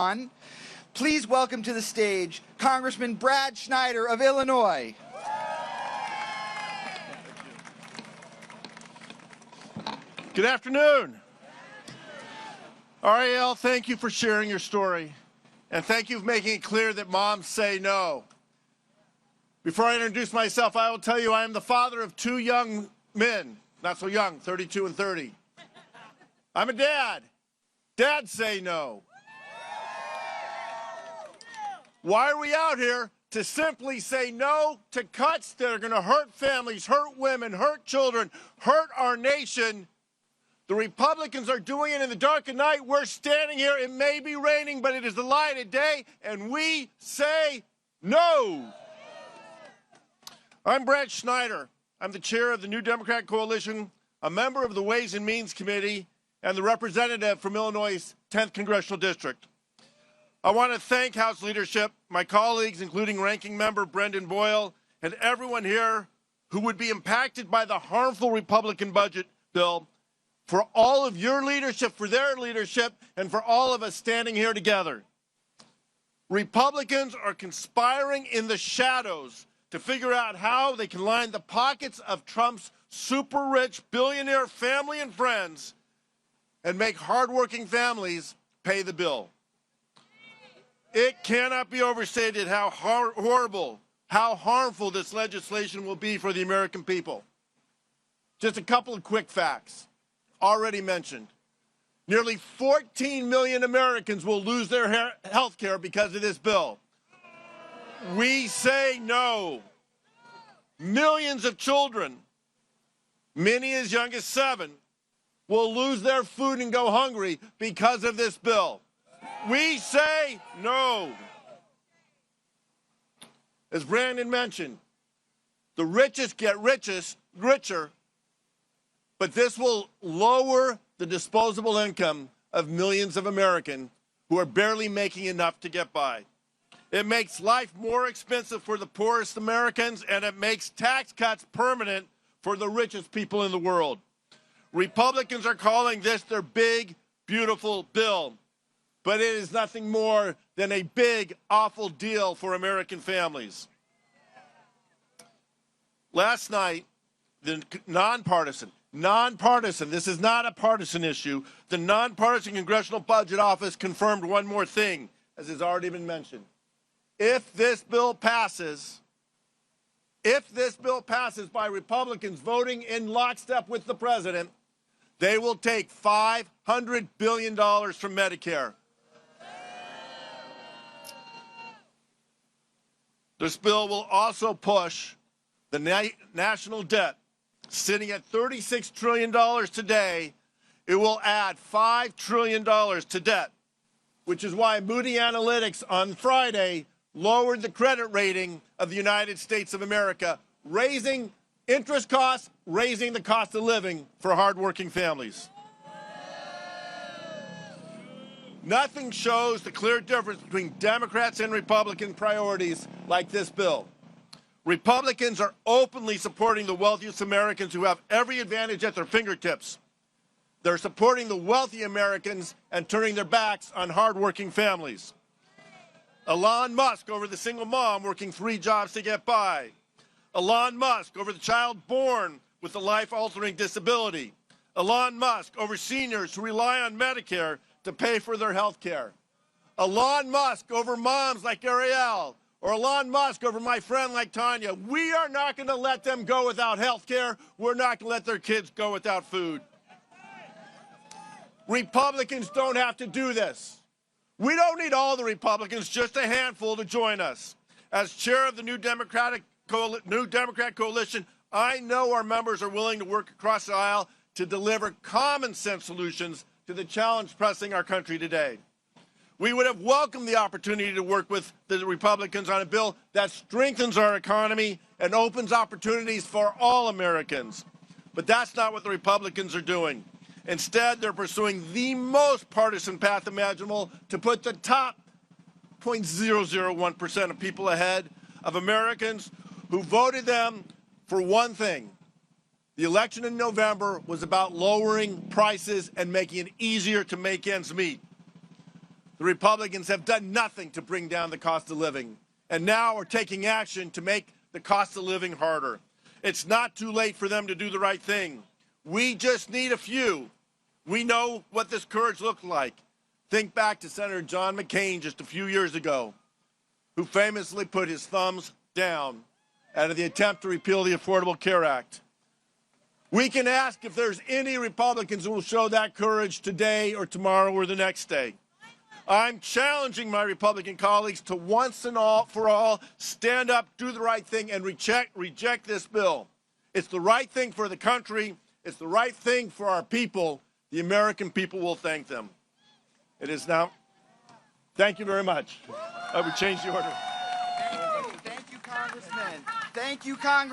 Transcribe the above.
on. Please welcome to the stage Congressman Brad Schneider of Illinois. Good afternoon. Ariel, thank you for sharing your story, and thank you for making it clear that moms say no. Before I introduce myself, I will tell you I am the father of two young men, not so young, 32 and 30. I'm a dad. Dads say no. Why are we out here? To simply say no to cuts that are going to hurt families, hurt women, hurt children, hurt our nation. The Republicans are doing it in the dark of night. We're standing here. It may be raining, but it is the light of day, and we say no. I'm Brad Schneider. I'm the chair of the New Democrat Coalition, a member of the Ways and Means Committee, and the representative from Illinois' 10th Congressional District. I want to thank House leadership, my colleagues, including Ranking Member Brendan Boyle, and everyone here who would be impacted by the harmful Republican budget bill, for all of your leadership, for their leadership, and for all of us standing here together. Republicans are conspiring in the shadows to figure out how they can line the pockets of Trump's super-rich billionaire family and friends and make hardworking families pay the bill. It cannot be overstated how horrible, how harmful this legislation will be for the American people. Just a couple of quick facts already mentioned. Nearly 14 million Americans will lose their health care because of this bill. We say no. Millions of children, many as young as 7, will lose their food and go hungry because of this bill. We say no. As Brandon mentioned, the richest get richer, but this will lower the disposable income of millions of Americans who are barely making enough to get by. It makes life more expensive for the poorest Americans, and it makes tax cuts permanent for the richest people in the world. Republicans are calling this their big, beautiful bill, but it is nothing more than a big, awful deal for American families. Last night, the nonpartisan, this is not a partisan issue, the nonpartisan Congressional Budget Office confirmed one more thing, as has already been mentioned. If this bill passes by Republicans voting in lockstep with the president, they will take $500 billion from Medicare. This bill will also push the national debt, sitting at $36 trillion today. It will add $5 trillion to debt, which is why Moody Analytics on Friday lowered the credit rating of the United States of America, raising interest costs, raising the cost of living for hardworking families. Nothing shows the clear difference between Democrats and Republican priorities like this bill. Republicans are openly supporting the wealthiest Americans who have every advantage at their fingertips. They're supporting the wealthy Americans and turning their backs on hardworking families. Elon Musk over the single mom working 3 jobs to get by. Elon Musk over the child born with a life-altering disability. Elon Musk over seniors who rely on Medicare to pay for their health care. Elon Musk over moms like Ariel, or Elon Musk over my friend like Tanya. We are not going to let them go without health care. We're not going to let their kids go without food. Republicans don't have to do this. We don't need all the Republicans, just a handful to join us. As chair of the New Democrat Coalition, I know our members are willing to work across the aisle to deliver common sense solutions to the challenge pressing our country today. We would have welcomed the opportunity to work with the Republicans on a bill that strengthens our economy and opens opportunities for all Americans. But that's not what the Republicans are doing. Instead, they're pursuing the most partisan path imaginable to put the top 0.001% of people ahead of Americans who voted them for one thing. The election in November was about lowering prices and making it easier to make ends meet. The Republicans have done nothing to bring down the cost of living, and now are taking action to make the cost of living harder. It's not too late for them to do the right thing. We just need a few. We know what this courage looked like. Think back to Senator John McCain just a few years ago, who famously put his thumbs down out of the attempt to repeal the Affordable Care Act. We can ask if there's any Republicans who will show that courage today or tomorrow or the next day. I'm challenging my Republican colleagues to once and for all stand up, do the right thing, and reject this bill. It's the right thing for the country. It's the right thing for our people. The American people will thank them. It is now. Thank you very much. I would change the order. Thank you, Congressman. Thank you, Congressman.